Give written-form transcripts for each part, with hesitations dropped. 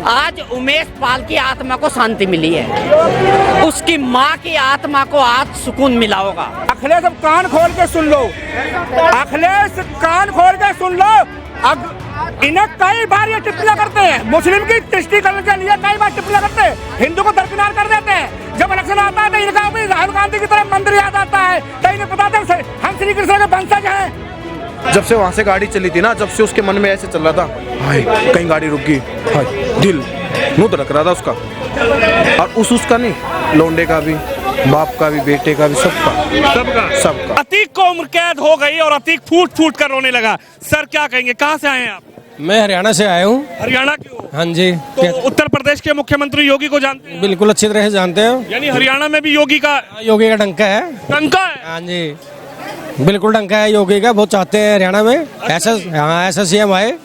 आज उमेश पाल की आत्मा को शांति मिली है, उसकी माँ की आत्मा को आज सुकून मिला होगा। अखिलेश अब कान खोल के सुन लो, अखिलेश कान खोल के सुन लो। अब इन्हें कई बार ये टिप्पणियां करते हैं, मुस्लिम की तुष्टिकरण के लिए कई बार टिप्पणियां करते हैं, हिंदू को दरकिनार कर देते हैं। जब इलेक्शन आता है तो इनका भी राहुल गांधी की तरह मंदिर याद आता है, तो इन्हें पता था हम श्री कृष्ण के वंशज हैं। जब से वहाँ से गाड़ी चली थी ना, जब से उसके मन में ऐसे चल रहा था, हाय कहीं गाड़ी रुक गई, हाय दिल मुँह धड़क रहा था उसका। और उसका नहीं, लौंडे का भी, बाप का भी, बेटे का भी, सबका। अतीक को उम्र कैद हो गई और अतीक फूट फूट कर रोने लगा। सर क्या कहेंगे, कहाँ से आए हैं आप? मैं हरियाणा से आया हूँ। हरियाणा क्यों? हाँ जी। तो उत्तर प्रदेश के मुख्यमंत्री योगी को जानते हैं? बिल्कुल अच्छी तरह से जानते हैं। यानी हरियाणा में भी योगी का डंका है। डंका है? हाँ जी, बिल्कुल डंका है योगी का। बहुत चाहते हैं हरियाणा में ऐसा सीएम आए,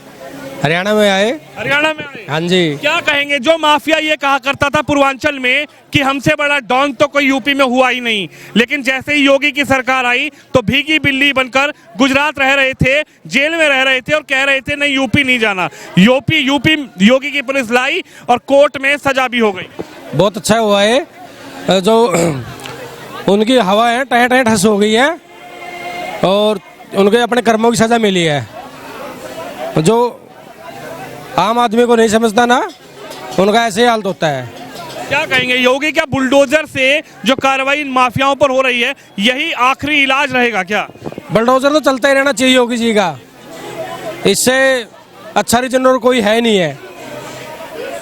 हरियाणा में आए। हरियाणा में आए? हाँ जी। क्या कहेंगे, जो माफिया ये कहा करता था पूर्वांचल में कि हमसे बड़ा डॉन तो कोई यूपी में हुआ ही नहीं, लेकिन जैसे ही योगी की सरकार आई तो भीगी बिल्ली बनकर गुजरात रह रहे थे, जेल में रह रहे थे और कह रहे थे नहीं यूपी नहीं जाना। यूपी योगी की पुलिस लाई और कोर्ट में सजा भी हो गई। बहुत अच्छा हुआ है, जो उनकी हवा है टह टह ठस हो गई है और उनके अपने कर्मों की सजा मिली है। जो आम आदमी को नहीं समझता ना, उनका ऐसे ही हालत होता है। क्या कहेंगे योगी, क्या बुलडोजर से जो कार्रवाई इन माफियाओं पर हो रही है यही आखिरी इलाज रहेगा क्या? बुलडोजर तो चलता ही रहना चाहिए योगी जी का, इससे अच्छा रीजन और कोई है नहीं है।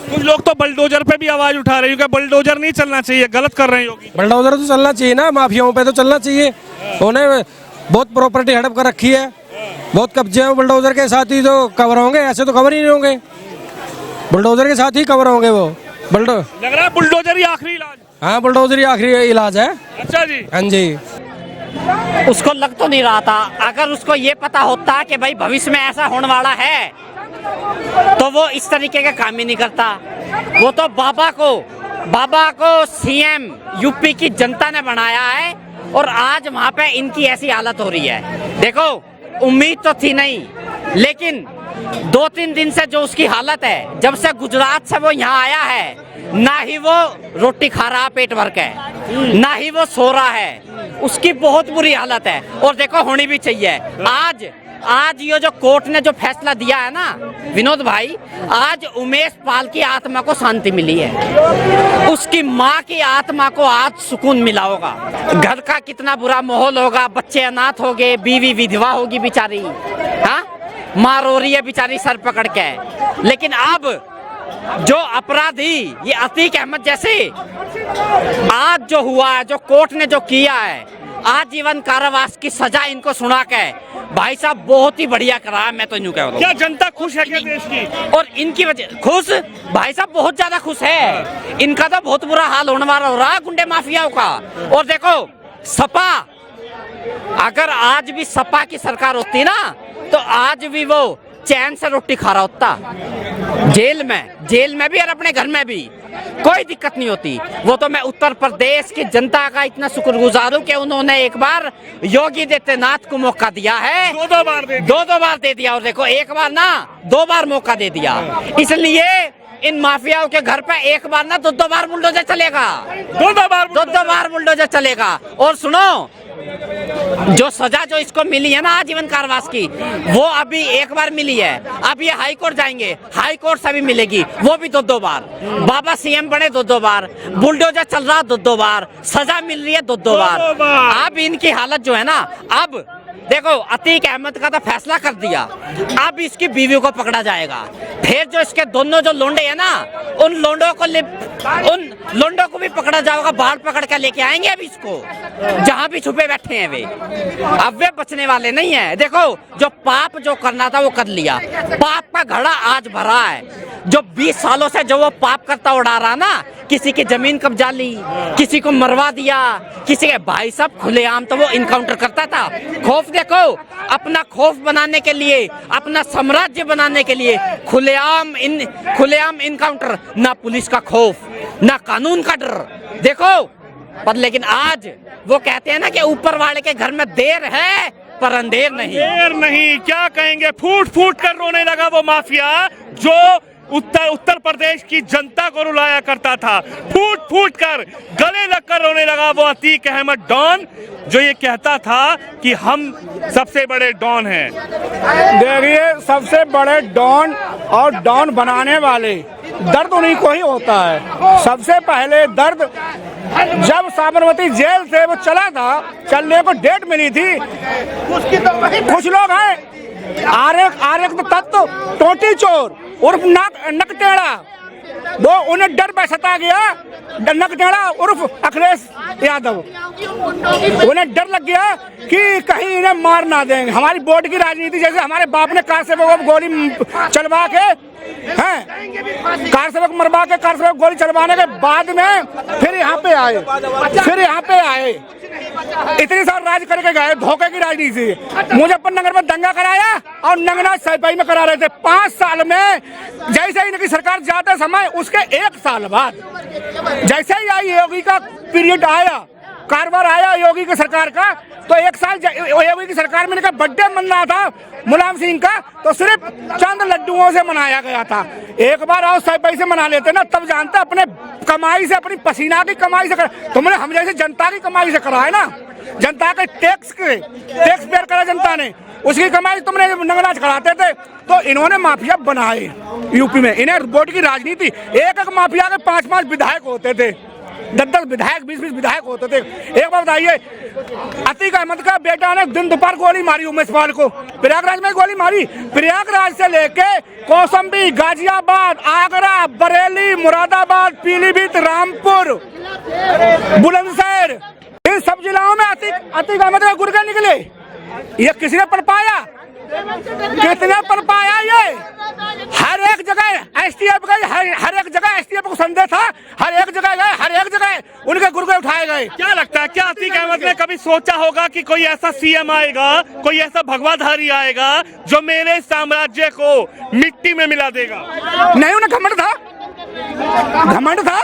कुछ लोग तो बुलडोजर पे भी आवाज उठा रहे हैं कि बुलडोजर नहीं चलना चाहिए, गलत कर रहे हैं योगी। बुलडोजर तो चलना चाहिए ना, माफियाओं पे तो चलना चाहिए। उन्हें बहुत प्रॉपर्टी हड़प कर रखी है, बहुत कब्जे हैं। बुलडोजर के साथ ही तो कवर होंगे, ऐसे तो कवर ही नहीं होंगे। बुलडोजर के साथ ही कवर होंगे वो। लग रहा है बुलडोजर ही आखिरी इलाज। हाँ, बुलडोजर ही आखिरी इलाज है। अच्छा जी। हाँ जी। उसको लग तो नहीं रहा था, अगर उसको ये पता होता कि भाई भविष्य में ऐसा होने वाला है तो वो इस तरीके का काम ही नहीं करता। वो तो बाबा को सीएम यूपी की जनता ने बनाया है और आज वहाँ पे इनकी ऐसी हालत हो रही है। देखो, उम्मीद तो थी नहीं, लेकिन 2-3 दिन से जो उसकी हालत है, जब से गुजरात से वो यहाँ आया है, ना ही वो रोटी खा रहा पेट भर के, ना ही वो सो रहा है, उसकी बहुत बुरी हालत है। और देखो, होनी भी चाहिए। आज ये जो कोर्ट ने जो फैसला दिया है ना विनोद भाई, आज उमेश पाल की आत्मा को शांति मिली है, उसकी माँ की आत्मा को आज सुकून मिला होगा। घर का कितना बुरा माहौल होगा, बच्चे अनाथ हो गए, बीवी विधवा होगी बेचारी, हाँ, माँ रो रही है बेचारी सर पकड़ के। लेकिन अब जो अपराधी ये अतीक अहमद जैसे आज जो हुआ है, जो कोर्ट ने जो किया है, आजीवन कारावास की सजा इनको सुना के भाई साहब बहुत ही बढ़िया करा है। मैं तो यूं कह रहा हूं। क्या जनता खुश है क्या देश की? और इनकी वजह खुश, भाई साहब बहुत ज्यादा खुश है। इनका तो बहुत बुरा हाल होने वाला हो रहा है गुंडे माफियाओं का। और देखो, सपा, अगर आज भी सपा की सरकार होती ना तो आज भी वो चैन से रोटी खा रहा होता, जेल में भी और अपने घर में भी कोई दिक्कत नहीं होती। वो तो मैं उत्तर प्रदेश की जनता का इतना शुक्रगुजार हूँ कि उन्होंने एक बार योगी आदित्यनाथ को मौका दिया है, दो बार दे दिया। और देखो, एक बार ना 2 बार मौका दे दिया, इसलिए इन माफियाओं के घर पे एक बार ना 2 बार बुलडोजर चलेगा, 2 बार बुलडोजर चलेगा। और सुनो, जो सजा जो इसको मिली है ना आजीवन कारावास की, वो अभी एक बार मिली है, अब ये हाई कोर्ट जाएंगे, हाई कोर्ट से भी मिलेगी, वो भी 2 बार। बाबा सीएम बने 2 बार, बुलडोजर चल रहा 2 बार, सजा मिल रही है 2 बार। अब इनकी हालत जो है ना, अब देखो, अतीक अहमद का तो फैसला कर दिया, अब इसकी बीवी को पकड़ा जाएगा। फिर जो इसके दोनों जो लोंडे हैं ना, उन लोंडों को भी पकड़ा जाएगा, बाढ़ पकड़ कर लेके आएंगे अब इसको, जहां भी छुपे बैठे हैं वे। अब वे बचने वाले नहीं है। देखो, जो पाप जो करना था वो कर लिया, पाप का घड़ा आज भरा है। जो 20 सालों से जो वो पाप करता उड़ा रहा ना, किसी की जमीन कब्जा ली, किसी को मरवा दिया, किसी के भाई साहब खुलेआम तो वो इनकाउंटर करता था। खौफ देखो, अपना खौफ बनाने के लिए, अपना साम्राज्य बनाने के लिए खुलेआम इनकाउंटर, ना पुलिस का खौफ, ना कानून का डर। देखो, पर लेकिन आज वो कहते हैं ना कि ऊपर वाले के घर में देर है पर अंधेर नहीं। क्या कहेंगे, फूट फूट कर रोने लगा वो माफिया जो उत्तर प्रदेश की जनता को रुलाया करता था। फूट फूट कर गले लगकर रोने लगा वो अतीक अहमद डॉन, जो ये कहता था कि हम सबसे बड़े डॉन हैं। देखिए, सबसे बड़े डॉन और डॉन बनाने वाले दर्द उन्हीं को ही होता है। सबसे पहले दर्द जब साबरमती जेल से वो चला था, चलने को डेट मिली थी, कुछ लोग हैं आरेख तत्व टोटी चोर उर्फ नकटेड़ा, वो उन्हें डर पे सता गया। नकटेड़ा उर्फ अखिलेश यादव, उन्हें डर लग गया कि कहीं इन्हें मार ना देंगे। हमारी बोर्ड की राजनीति, जैसे हमारे बाप ने कार सेवकों को गोली चलवा के कार सेवक मरवा के कार सेवक गोली चलवाने के बाद में फिर यहाँ पे आए इतनी साल राज करके गए, धोखे की राजनीति। मुजफ्फरनगर में दंगा कराया और नंगना सैपाई में करा रहे थे। 5 साल में जैसे ही इनकी सरकार जाते समय उसके 1 साल बाद जैसे ही आई योगी का पीरियड आया, कारभार आया योगी की सरकार का, तो 1 साल योगी की सरकार में इनका बर्थडे मन रहा था मुलायम सिंह का, तो सिर्फ चंद लड्डुओं से मनाया गया था। एक बार और सैपाई से मना लेते ना, तब जानते अपने कमाई से, अपनी पसीना की कमाई से तुमने हम जैसे जनता की कमाई से करा है ना, जनता के टैक्स पेयर करा जनता ने, उसकी कमाई तुमने नंगनाच कराते थे। तो इन्होंने माफिया बनाए यूपी में, इन्हें वोट की राजनीति। एक माफिया के 5-5 विधायक होते थे, 10-10 विधायक, 20-20 विधायक होते थे। एक बार बताइए, अतीक अहमद का बेटा ने दिन दोपहर गोली मारी उमेश पाल को, प्रयागराज में गोली मारी। प्रयागराज से लेके कौशाम्बी, गाजियाबाद, आगरा, बरेली, मुरादाबाद, पीलीभीत, रामपुर, बुलंदशहर, इन सब जिलाओं में अतीक अहमद के गुर्गे निकले। ये किसने पढ़ पाया? कितने पढ़ पाया? ये हर एक जगह एसटीएफ गए, हर एक जगह एसटीएफ को संदेह था, हर एक जगह गए, हर एक जगह उनके गुर्गे उठाए गए। क्या लगता है, क्या अतीक अहमद ने कभी सोचा होगा कि कोई ऐसा सीएम आएगा, कोई ऐसा भगवाधारी आएगा जो मेरे साम्राज्य को मिट्टी में मिला देगा? नहीं, उन्हें घमंड था।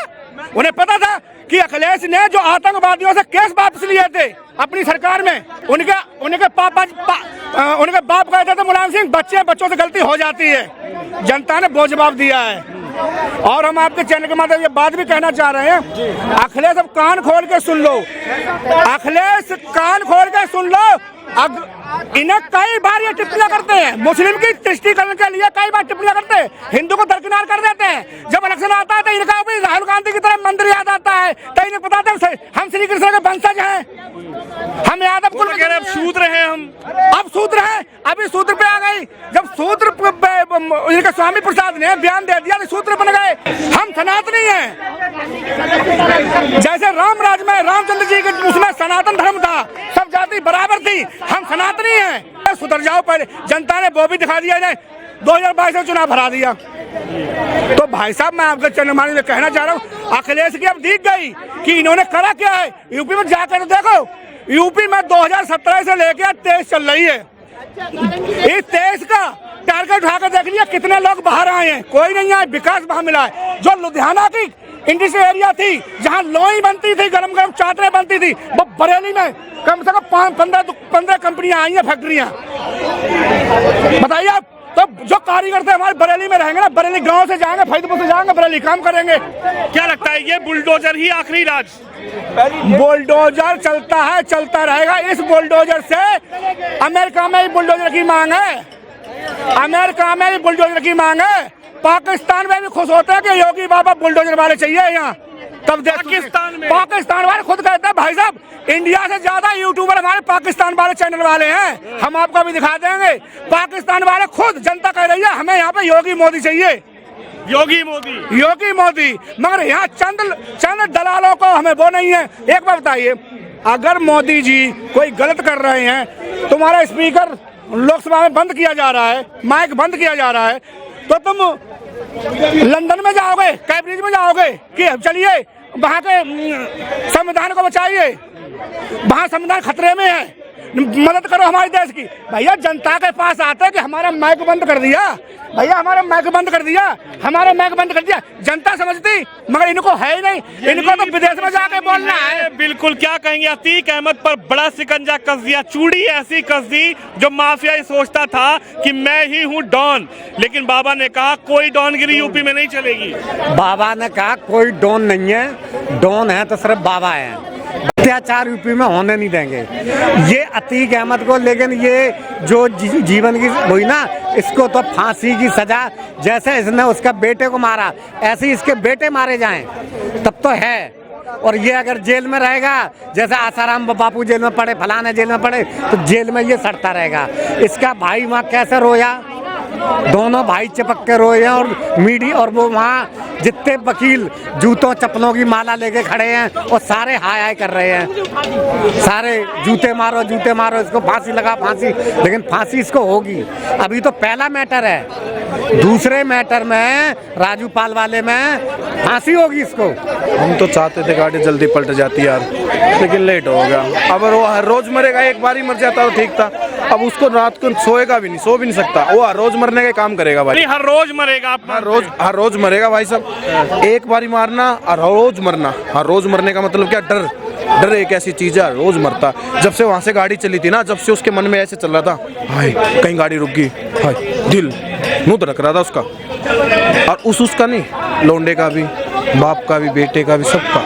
उन्हें पता था कि अखिलेश ने जो आतंकवादियों से केस वापस लिए थे अपनी सरकार में, उनके बाप कहते थे मुलायम सिंह, बच्चों से गलती हो जाती है। जनता ने वो जवाब दिया है। और हम आपके चैनल के माध्यम ये बात भी कहना चाह रहे हैं, अखिलेश अब कान खोल के सुन लो, अखिलेश कान खोल के सुन लो। इन्हें कई बार ये टिप्पणियां करते हैं, मुस्लिम की तुष्टीकरण के लिए कई बार टिप्पणियां करते हैं, हिंदू को दरकिनार कर देते हैं। जब इलेक्शन आता है तो इनका भी राहुल गांधी की तरह मंदिर याद आता है, तो इन्हें पता था हम श्री कृष्ण के वंशज हैं, हम यादव कुल अब शूद्र हैं, हम अब शूद्र हैं। अभी शूद्र पे आ गई, जब शूद्र इनके स्वामी प्रसाद ने बयान दे दिया, शूद्र बन गए। हम सनातनी हैं, जैसे राम राज में रामचंद्र जी के उसमें सनातन धर्म था, सब जाति बराबर थी, हम सनातनी हैं। सुधर जाओ पहले, जनता ने वो भी दिखा दिया, इन्हें 2022 में चुनाव हरा दिया। तो भाई साहब, मैं आपके चैनल में कहना चाह रहा हूँ, अखिलेश की अब दिख गई कि इन्होंने करा क्या है। यूपी में जाकर देखो, यूपी में 2017 से लेकर 23 चल रही है। इस 23 का टारगेट उठाकर देख लिया, कितने लोग बाहर आए हैं? कोई नहीं आए, विकास वहां मिला है। जो लुधियाना की इंडस्ट्रियल एरिया थी, जहां लोई बनती थी, गरम गरम चादरें बनती थी, वो बरेली में कम से कम 15 कंपनियां आई हैं, फैक्ट्रियां। बताइए आप, तो जो कारीगर थे हमारे बरेली में रहेंगे ना, बरेली गांव से जाएंगे, फैजपुर से जाएंगे, बरेली काम करेंगे। क्या लगता है, ये बुलडोजर ही आखिरी राज? बुलडोजर चलता है, चलता रहेगा। इस बुलडोजर से अमेरिका में ही बुलडोजर की मांग है, अमेरिका में ही बुलडोजर की मांग है। पाकिस्तान में भी खुश होते हैं कि योगी बाबा बुलडोजर वाले चाहिए यहाँ। तब पाकिस्तान वाले खुद कहते हैं, भाई साहब इंडिया से ज्यादा यूट्यूबर हमारे पाकिस्तान वाले चैनल वाले हैं, हम आपको भी दिखा देंगे। पाकिस्तान वाले खुद जनता कह रही है हमें यहाँ पे योगी मोदी चाहिए, योगी मोदी। मगर यहाँ चंद दलालों को हमें वो नहीं है। एक बार बताइए, अगर मोदी जी कोई गलत कर रहे हैं, तुम्हारा स्पीकर लोकसभा में बंद किया जा रहा है, माइक बंद किया जा रहा है, तो तुम लंदन में जाओगे, कैम्ब्रिज में जाओगे कि चलिए वहाँ के संविधान को बचाइए, वहाँ संविधान खतरे में है। मदद करो हमारे देश की। भैया जनता के पास आते कि हमारा माइक बंद कर दिया, भैया हमारा माइक बंद कर दिया, हमारा माइक बंद कर दिया। जनता समझती, मगर इनको है ही नहीं, इनको तो विदेश में जाके बोलना है। बिल्कुल, क्या कहेंगे, अतीक अहमद पर बड़ा शिकंजा कस दिया, चूड़ी ऐसी कस दी जो माफिया ये सोचता था कि मैं ही हूँ डॉन, लेकिन बाबा ने कहा कोई डॉनगिरी यूपी में नहीं चलेगी। बाबा ने कहा कोई डॉन नहीं है, डॉन है तो सिर्फ बाबा है। अत्याचार यूपी में होने नहीं देंगे ये अतीक अहमद को। लेकिन ये जो जीवन की हुई ना, इसको तो फांसी की सजा, जैसे इसने उसका बेटे को मारा ऐसे ही इसके बेटे मारे जाएं तब तो है। और ये अगर जेल में रहेगा, जैसे आसाराम बापू जेल में पड़े, फलाने जेल में पड़े, तो जेल में ये सड़ता रहेगा। इसका भाई वहाँ कैसे रोया, दोनों भाई चिपक के रोए हैं। और मीडिया और वो वहाँ जितने वकील जूतों चप्पलों की माला लेके खड़े हैं और सारे हाय हाय कर रहे हैं, सारे जूते मारो जूते मारो, इसको फांसी लगा फांसी। लेकिन फांसी इसको होगी। अभी तो पहला मैटर है, दूसरे मैटर में राजू पाल वाले में फांसी होगी इसको। हम तो चाहते थे गाड़ी जल्दी पलट जाती यार, लेकिन लेट हो गया। अब वो हर रोज मरेगा, एक बार ही मर जाता तो ठीक था। अब उसको रात को सोएगा भी नहीं, सो भी नहीं सकता, वो हर रोज मरने का काम करेगा भाई। हर रोज मरेगा, आप हर रोज मरेगा भाई साहब। एक बारी मारना और हर रोज मरना। हर रोज मरने का मतलब क्या, डर एक ऐसी चीज है, रोज मरता। जब से वहां से गाड़ी चली थी ना, जब से उसके मन में ऐसे चल रहा था, हाय कहीं गाड़ी रुक गई, हाय दिल मुंह धड़क रहा था उसका। और उसका नहीं, लौंडे का भी, बाप का भी, बेटे का भी, सबका।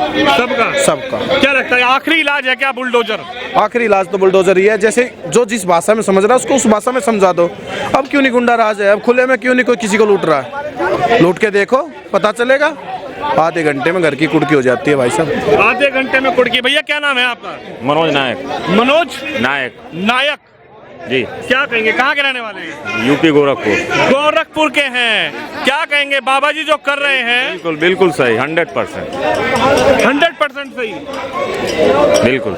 क्या लगता है आखिरी इलाज है क्या बुलडोजर? आखिरी इलाज तो बुलडोजर ही है। जैसे जो जिस भाषा में समझ रहा है उसको उस भाषा में समझा दो। अब क्यों नहीं गुंडा राज है, अब खुले में क्यों नहीं कोई किसी को लूट रहा है। लूट के देखो, पता चलेगा। आधे घंटे में घर की कुड़की हो जाती है भाई साहब, आधे घंटे में कुड़की। भैया क्या नाम है आपका? मनोज नायक। मनोज नायक जी। क्या कहेंगे, कहाँ के रहने वाले हैं? यूपी गोरखपुर। गोरखपुर के हैं। क्या कहेंगे, बाबा जी जो कर रहे हैं बिल्कुल सही, 100%। 100% सही। बिल्कुल।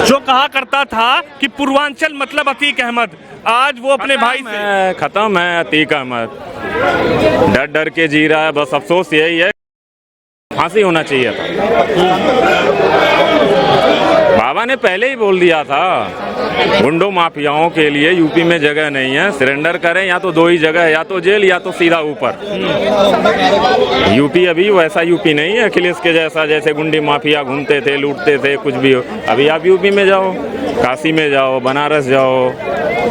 जो कहा करता था कि पूर्वांचल मतलब अतीक अहमद, आज वो अपने भाई से खत्म है अतीक अहमद। डर के जी रहा है, बस अफसोस यही है फांसी होना चाहिए था। बाबा ने पहले ही बोल दिया था गुंडों माफियाओं के लिए यूपी में जगह नहीं है, सरेंडर करें, या तो दो ही जगह है, या तो जेल या तो सीधा ऊपर। यूपी अभी वैसा यूपी नहीं है अखिलेश के जैसा, जैसे गुंडी माफिया घूमते थे, लूटते थे, कुछ भी हो। अभी आप यूपी में जाओ, काशी में जाओ, बनारस जाओ,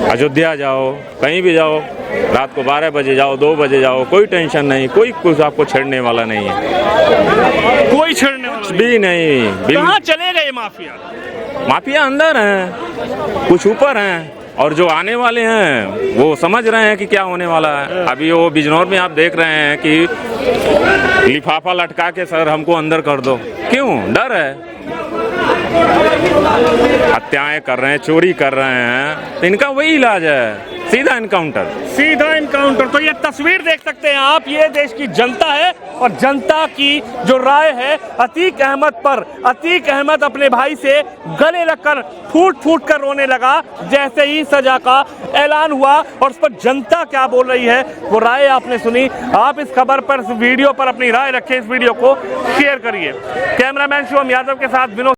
अयोध्या जाओ, कहीं भी जाओ, रात को 12 बजे जाओ, 2 बजे जाओ, कोई टेंशन नहीं, कोई कुछ आपको छेड़ने वाला नहीं है, कोई छेड़ने वाला भी नहीं। कहाँ चले गए माफिया? माफिया अंदर हैं, कुछ ऊपर हैं, और जो आने वाले हैं वो समझ रहे हैं कि क्या होने वाला है। अभी वो बिजनौर में आप देख रहे हैं कि लिफाफा लटका के सर हमको अंदर कर दो, क्यों? डर है। हत्याएं कर रहे हैं, चोरी कर रहे हैं, तो इनका वही इलाज है, सीधा इनकाउंटर। तो ये तस्वीर देख सकते हैं आप, ये देश की जनता है और जनता की जो राय है अतीक अहमद पर। अतीक अहमद अपने भाई से गले लगकर फूट कर रोने लगा जैसे ही सजा का ऐलान हुआ, और उस पर जनता क्या बोल रही है वो राय आपने सुनी। आप इस खबर पर, इस वीडियो पर अपनी राय रखें, इस वीडियो को शेयर करिए। कैमरामैन शिवम यादव के साथ विनोद।